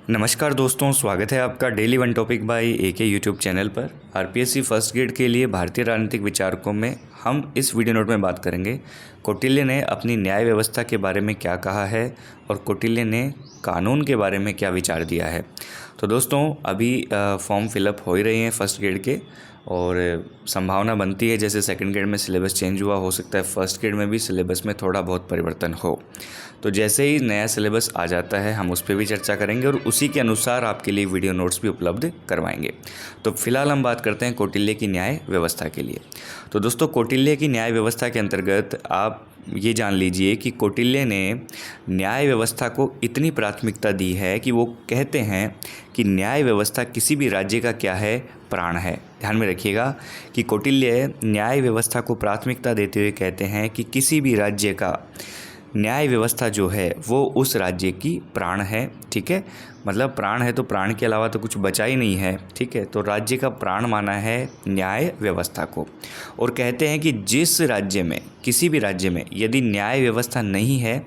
नमस्कार दोस्तों, स्वागत है आपका daily one topic by AK YouTube channel पर। आरपीएससी फर्स्ट ग्रेड के लिए भारतीय राजनीतिक विचारकों में हम इस वीडियो नोट में बात करेंगे कौटिल्य ने अपनी न्याय व्यवस्था के बारे में क्या कहा है और कौटिल्य ने कानून के बारे में क्या विचार दिया है। तो दोस्तों अभी फॉर्म फिलअप हो ही रहे हैं फर्स्ट ग्रेड के और संभावना बनती है जैसे सेकंड ग्रेड में सिलेबस चेंज हुआ, हो सकता है फर्स्ट ग्रेड में भी सिलेबस में थोड़ा बहुत परिवर्तन हो। तो जैसे ही नया सिलेबस आ जाता है हम उस पर भी चर्चा करेंगे और उसी के अनुसार आपके लिए वीडियो नोट्स भी उपलब्ध करवाएंगे। तो फिलहाल हम बात करते हैं कौटिल्य की न्याय व्यवस्था के लिए। तो दोस्तों कौटिल्य की न्याय व्यवस्था के अंतर्गत आप ये जान लीजिए कि कौटिल्य ने न्याय व्यवस्था को इतनी प्राथमिकता दी है कि वो कहते हैं कि न्याय व्यवस्था किसी भी राज्य का क्या है, प्राण है। ध्यान में रखिएगा कि कौटिल्य न्याय व्यवस्था को प्राथमिकता देते हुए कहते हैं कि किसी भी राज्य का न्याय व्यवस्था जो है वो उस राज्य की प्राण है। ठीक है, मतलब प्राण है तो प्राण के अलावा तो कुछ बचा ही नहीं है। ठीक है, तो राज्य का प्राण माना है न्याय व्यवस्था को और कहते हैं कि जिस राज्य में, किसी भी राज्य में यदि न्याय व्यवस्था नहीं है,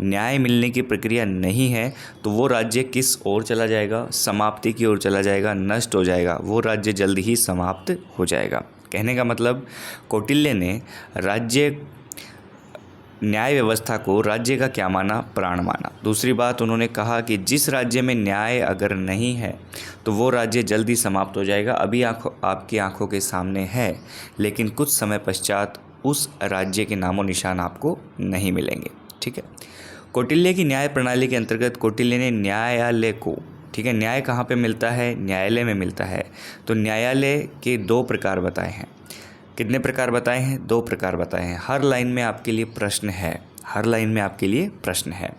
न्याय मिलने की प्रक्रिया नहीं है, तो वो राज्य किस ओर चला जाएगा, समाप्ति की ओर चला जाएगा, नष्ट हो जाएगा, वो राज्य जल्द ही समाप्त हो जाएगा। कहने का मतलब कौटिल्य ने राज्य न्याय व्यवस्था को राज्य का क्या माना, प्राण माना। दूसरी बात उन्होंने कहा कि जिस राज्य में न्याय अगर नहीं है तो वो राज्य जल्दी समाप्त हो जाएगा। अभी आपकी आंखों के सामने है लेकिन कुछ समय पश्चात उस राज्य के नामो निशान आपको नहीं मिलेंगे। ठीक है, कौटिल्य की न्याय प्रणाली के अंतर्गत कौटिल्य ने न्यायालय को, ठीक है, न्याय कहाँ पे मिलता है, न्यायालय में मिलता है। तो न्यायालय के दो प्रकार बताए हैं। कितने प्रकार बताए हैं? दो प्रकार बताए हैं। हर लाइन में आपके लिए प्रश्न है, हर लाइन में आपके लिए प्रश्न है।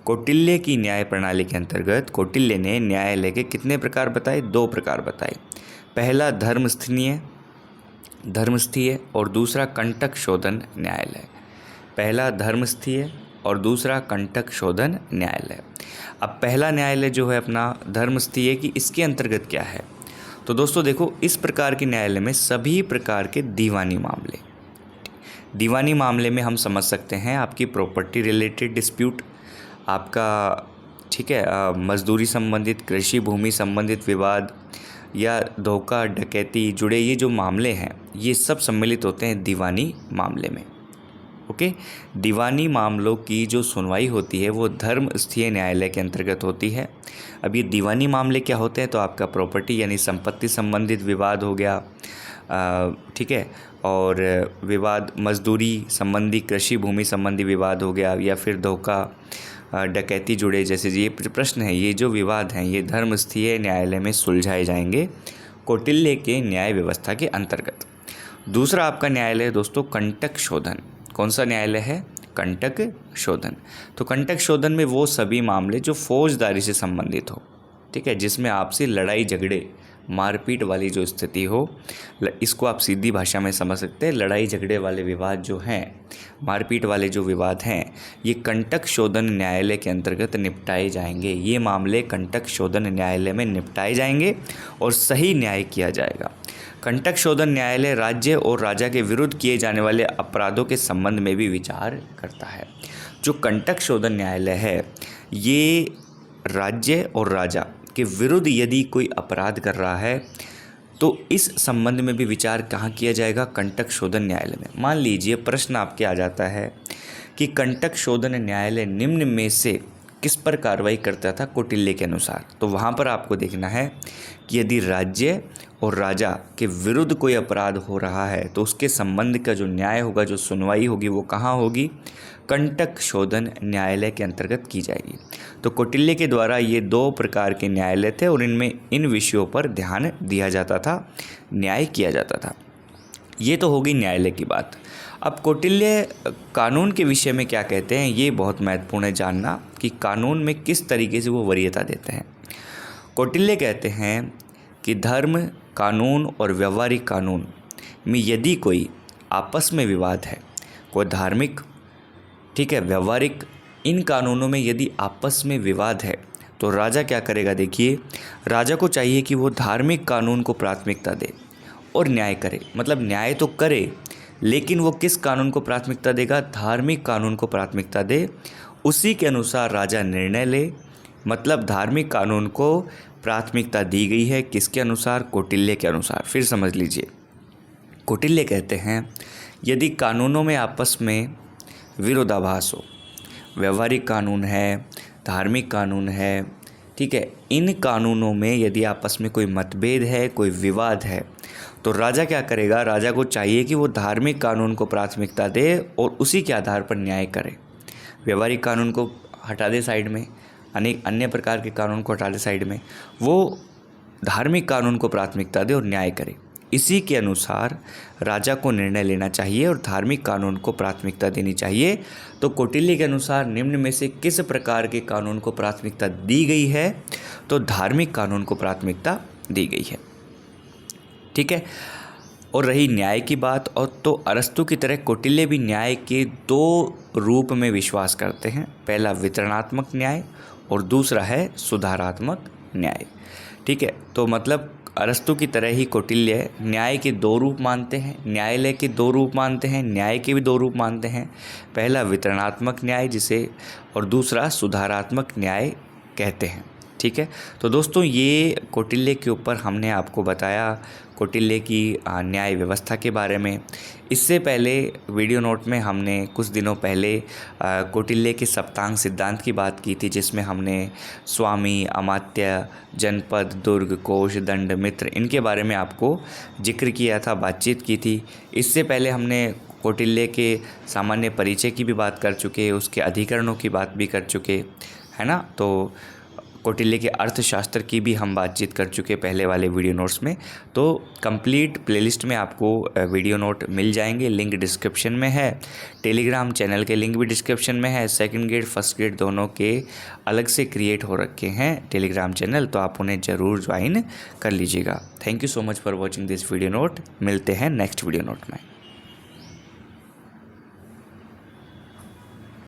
कौटिल्य की न्याय प्रणाली के अंतर्गत कौटिल्य ने न्यायालय के कितने प्रकार बताए? दो प्रकार बताए। पहला धर्मस्थीय और दूसरा कंटक शोधन न्यायालय। पहला धर्मस्थीय और दूसरा कंटक शोधन न्यायालय। अब पहला न्यायालय जो है अपना धर्मस्थीय की, इसके अंतर्गत क्या है? तो दोस्तों देखो, इस प्रकार के न्यायालय में सभी प्रकार के दीवानी मामले में हम समझ सकते हैं आपकी प्रॉपर्टी रिलेटेड डिस्प्यूट, आपका, ठीक है, मजदूरी संबंधित, कृषि भूमि संबंधित विवाद या धोखा डकैती जुड़े ये जो मामले हैं ये सब सम्मिलित होते हैं दीवानी मामले में। ओके, दीवानी मामलों की जो सुनवाई होती है वो धर्मस्थीय न्यायालय के अंतर्गत होती है। अब ये दीवानी मामले क्या होते हैं? तो आपका प्रॉपर्टी यानी संपत्ति संबंधित विवाद हो गया, ठीक है, और विवाद मजदूरी संबंधी, कृषि भूमि संबंधी विवाद हो गया, या फिर धोखा डकैती जुड़े जैसे ये प्रश्न है, ये जो विवाद हैं ये धर्मस्थीय न्यायालय में सुलझाए जाएंगे कौटिल्य के न्याय व्यवस्था के अंतर्गत। दूसरा आपका न्यायालय है दोस्तों कंटक शोधन। कौन सा न्यायालय है? कंटक शोधन। तो कंटक शोधन में वो सभी मामले जो फौजदारी से संबंधित हो, ठीक है, जिसमें आपसे लड़ाई झगड़े, मारपीट वाली जो स्थिति हो, इसको आप सीधी भाषा में समझ सकते हैं। लड़ाई झगड़े वाले विवाद जो हैं, मारपीट वाले जो विवाद हैं, ये कंटक शोधन न्यायालय के अंतर्गत निपटाए जाएंगे। ये मामले कंटक शोधन न्यायालय में निपटाए जाएंगे और सही न्याय किया जाएगा। कंटक शोधन न्यायालय राज्य और राजा के विरुद्ध किए जाने वाले अपराधों के संबंध में भी विचार करता है। जो कंटक शोधन न्यायालय है ये राज्य और राजा के विरुद्ध यदि कोई अपराध कर रहा है तो इस संबंध में भी विचार कहाँ किया जाएगा? कंटक शोधन न्यायालय में। मान लीजिए प्रश्न आपके आ जाता है कि कंटक शोधन न्यायालय निम्न में से किस पर कार्रवाई करता था कौटिल्य के अनुसार? तो वहाँ पर आपको देखना है कि यदि राज्य और राजा के विरुद्ध कोई अपराध हो रहा है तो उसके संबंध का जो न्याय होगा, जो सुनवाई होगी, वो कहाँ होगी? कंटक शोधन न्यायालय के अंतर्गत की जाएगी। तो कौटिल्य के द्वारा ये दो प्रकार के न्यायालय थे और इनमें इन विषयों पर ध्यान दिया जाता था, न्याय किया जाता था। ये तो होगी न्यायालय की बात। अब कौटिल्य कानून के विषय में क्या कहते हैं, ये बहुत महत्वपूर्ण है जानना कि कानून में किस तरीके से वो वरीयता देते हैं। कौटिल्य कहते हैं कि धर्म कानून और व्यवहारिक कानून में यदि कोई आपस में विवाद है, कोई धार्मिक, ठीक है, व्यवहारिक, इन कानूनों में यदि आपस में विवाद है तो राजा क्या करेगा? देखिए, राजा को चाहिए कि वो धार्मिक कानून को प्राथमिकता दे और न्याय करे। मतलब न्याय तो करे लेकिन वो किस कानून को प्राथमिकता देगा? धार्मिक कानून को प्राथमिकता दे। उसी के अनुसार राजा निर्णय ले, मतलब धार्मिक कानून को प्राथमिकता दी गई है किसके अनुसार? कौटिल्य के अनुसार। फिर समझ लीजिए, कौटिल्य कहते हैं यदि कानूनों में आपस में विरोधाभास हो, व्यवहारिक कानून है, धार्मिक कानून है, ठीक है, इन कानूनों में यदि आपस में कोई मतभेद है, कोई विवाद है, तो राजा क्या करेगा? राजा को चाहिए कि वो धार्मिक कानून को प्राथमिकता दे और उसी के आधार पर न्याय करे। व्यवहारिक कानून को हटा दे साइड में, अनेक अन्य प्रकार के कानून को हटा दे साइड में, वो धार्मिक कानून को प्राथमिकता दे और न्याय करे। इसी के अनुसार राजा को निर्णय लेना चाहिए और धार्मिक कानून को प्राथमिकता देनी चाहिए। तो कौटिल्य के अनुसार निम्न में से किस प्रकार के कानून को प्राथमिकता दी गई है? तो धार्मिक कानून को प्राथमिकता दी गई है। ठीक है। और रही न्याय की बात, और तो अरस्तु की तरह कौटिल्य भी न्याय के दो रूप में विश्वास करते हैं। पहला वितरणात्मक न्याय और दूसरा है सुधारात्मक न्याय। ठीक है। तो मतलब अरस्तु की तरह ही कौटिल्य न्याय के दो रूप मानते हैं, न्यायालय के दो रूप मानते हैं, न्याय के भी दो रूप मानते हैं। पहला वितरणात्मक न्याय जिसे, और दूसरा सुधारात्मक न्याय कहते हैं। ठीक है। तो दोस्तों ये कौटिल्य के ऊपर हमने आपको बताया कौटिल्य की न्याय व्यवस्था के बारे में। इससे पहले वीडियो नोट में हमने कुछ दिनों पहले कौटिल्य के सप्तांग सिद्धांत की बात की थी, जिसमें हमने स्वामी, अमात्य, जनपद, दुर्ग, कोश, दंड, मित्र इनके बारे में आपको जिक्र किया था, बातचीत की थी। इससे पहले हमने कौटिल्य के सामान्य परिचय की भी बात कर चुके, उसके अधिकरणों की बात भी कर चुके, है ना। तो कौटिल्य के अर्थशास्त्र की भी हम बातचीत कर चुके पहले वाले वीडियो नोट्स में। तो कंप्लीट प्लेलिस्ट में आपको वीडियो नोट मिल जाएंगे, लिंक डिस्क्रिप्शन में है। टेलीग्राम चैनल के लिंक भी डिस्क्रिप्शन में है। सेकंड ग्रेड, फर्स्ट ग्रेड दोनों के अलग से क्रिएट हो रखे हैं टेलीग्राम चैनल, तो आप उन्हें ज़रूर ज्वाइन कर लीजिएगा। Thank you so much for watching this video note. मिलते हैं नेक्स्ट वीडियो नोट में।